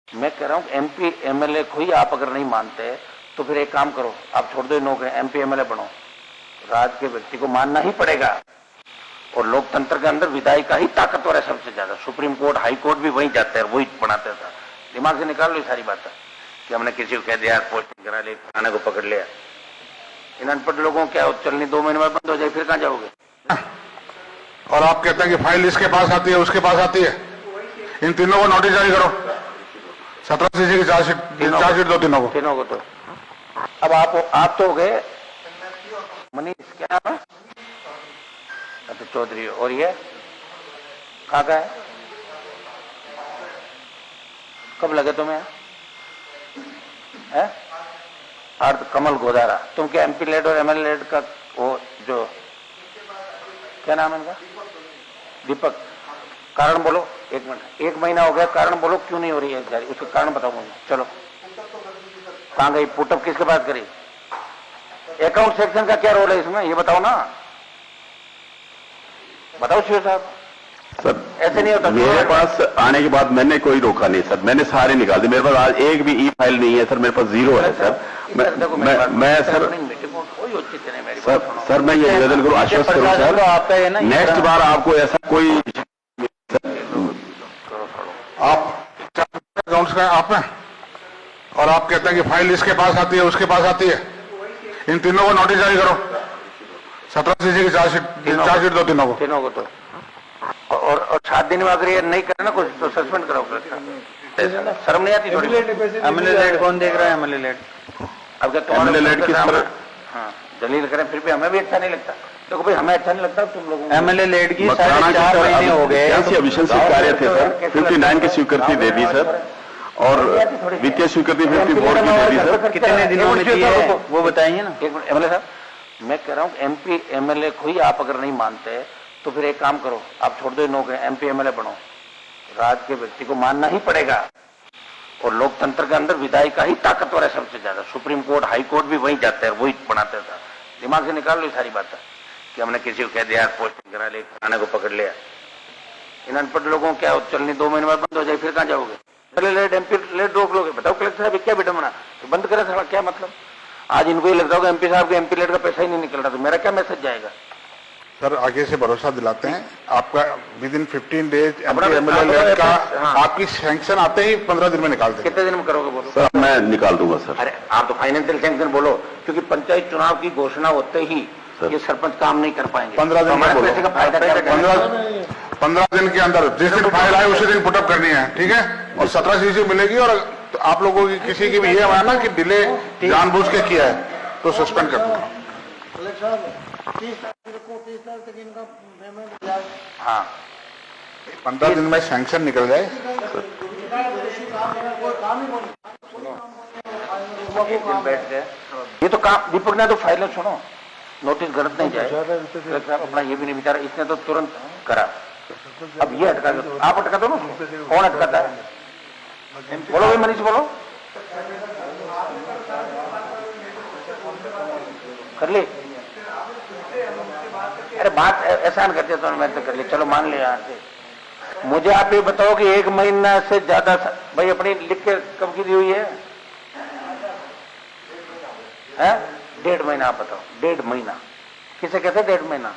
मैं कह रहा हूँ एमपी एमएलए को ही आप अगर नहीं मानते तो फिर एक काम करो, आप छोड़ दो नौकरी, एमपी एमएलए बनो। राज के व्यक्ति को मानना ही पड़ेगा और लोकतंत्र के अंदर विधायी का ही ताकतवर है सबसे ज्यादा। सुप्रीम कोर्ट हाई कोर्ट भी वही जाते हैं, वही बनाते था। दिमाग से निकाल लो सारी बात कि हमने किसी को कह दिया पोस्टिंग करा ली, थाने को पकड़ लिया। इन अनपढ़ लोगों क्या चलनी 2 महीने में बंद हो जाए, फिर कहां जाओगे? और आप कहते हैं कि फाइल इसके पास आती है उसके पास आती है, इन तीनों को नोटिस जारी करो। 17 सीसी की चार्जशीट दो तीनों को तो अब आप तो हो गए मनीष, क्या नाम है? अच्छा चौधरी। और ये कहाँ का है? कब लगे तुम्हें? है अर्थ कमल गोदारा। तुम क्या एमपी लेड और एमएलए लेड का वो जो क्या नाम है इनका? दीपक। कारण बोलो, 1 मिनट, 1 महीना हो गया, कारण बोलो क्यों नहीं हो रही है जारी, उसका कारण बताओ मुझे। चलो कहां गई पुटअप, किसके पास करी? अकाउंट सेक्शन का क्या रोल है इसमें, ये बताओ ना, बताओ शिव साहब। सर ऐसे नहीं होता। मेरे पास आने के बाद मैंने कोई रोका नहीं सर, मैंने सारे निकाल दिए। मेरे पास आज एक भी ई फाइल नहीं है सर, मेरे पास 0 है सर। मैं सर मैं ये निवेदन करूँ, आश्वस्त करूँ सर, नेक्स्ट बार आपको ऐसा कोई आप अकाउंट्स का आप में, और आप कहते हैं कि फाइल इसके पास आती है उसके पास आती है, इन तीनों को नोटिस जारी करो। 17 सीसी की चार्जशीट दो तीनों को तो और 7 दिन में अगर ये नहीं करे ना कुछ तो सस्पेंड करो। शर्म नहीं आती थोड़ी? एमएलए लेड कौन देख रहा है? एमएलए लेड अब क्या तुम्हारे लेड किस तरह दलील करें फिर भी हमें भी अच्छा नहीं लगता। देखो भाई हमें अच्छा नहीं लगता तुम लोगों को। एमएलए लेड की 4.5 महीने हो गए। अभिशन स्वीकार्य थे सर, 59 की स्वीकृति दे दी सर, और वित्तीय स्वीकृति 54 की दे दी सर। कितने दिनों में दी है वो बताइए ना। एमएलए साहब मैं कह रहा हूँ एमपी एमएलए को ही आप अगर नहीं मानते तो फिर एक काम करो, आप छोड़ दो नौकरी, एमपी एमएलए बनो। राज के व्यक्ति को मानना ही पड़ेगा और लोकतंत्र के अंदर विधायी का ही ताकतवर है सबसे ज्यादा। सुप्रीम कोर्ट हाई कोर्ट भी वही जाते हैं, वही बनाते था। दिमाग से निकाल लो सारी बात कि हमने किसी को कह दिया पोस्टिंग करा ली, थाने को पकड़ लिया। इन अनपढ़ लोगों को क्या चलनी 2 महीने में बंद हो जाए, फिर कहां जाओगे? पहले लेट एमपी लेट रोक लोगे, बताओ कलेक्टर साहब क्या विडंबना, तो बंद करे सारा क्या मतलब? आज इनको ही लगता होगा एमपी साहब के एमपी लेट का पैसा ही नहीं निकल रहा, तो मेरा क्या मैसेज जाएगा? सर आगे से भरोसा दिलाते हैं आपका, विद इन 15 डेज एमएलए का आपकी सैंक्शन आते ही 15 दिन में निकाल देंगे। कितने दिन में करोगे बोलो? सर मैं निकाल दूंगा सर। अरे आप तो फाइनेंशियल सैंक्शन बोलो, क्योंकि पंचायत चुनाव की घोषणा होते ही ये सरपंच काम नहीं कर पाएंगे। 15 दिन में पैसे का फायदा क्या? 15 दिन के अंदर जिस दिन फाइल आए उसी दिन पुटअप करनी है, ठीक है? और 17 सीसी मिलेगी। और तो आप लोगों की किसी की भी ये माना कि डिले जानबूझ के किया है तो सस्पेंड कर दूंगा। हाँ 15 दिन में सैंक्शन निकल जाए। एक दिन बैठ गए, ये तो काम दीपक ने तो फाइलें सुनो, नोटिस गलत नहीं जाए। साहब अपना ये भी नहीं विचारा, इसने तो तुरंत करा। अब ये अटका दो, आप अटका दो ना, कौन अटकाता है? बोलो भाई मनीष बोलो, कर ली। अरे बात एहसान करते तो मैं तो कर ली, चलो मान लिया यहाँ से। मुझे आप ये बताओ कि 1 महीना से ज्यादा भाई अपनी लिख के कब की दी हुई है? 1.5 महीना आप बताओ। 1.5 महीना किसे कहते हैं? 1.5 महीना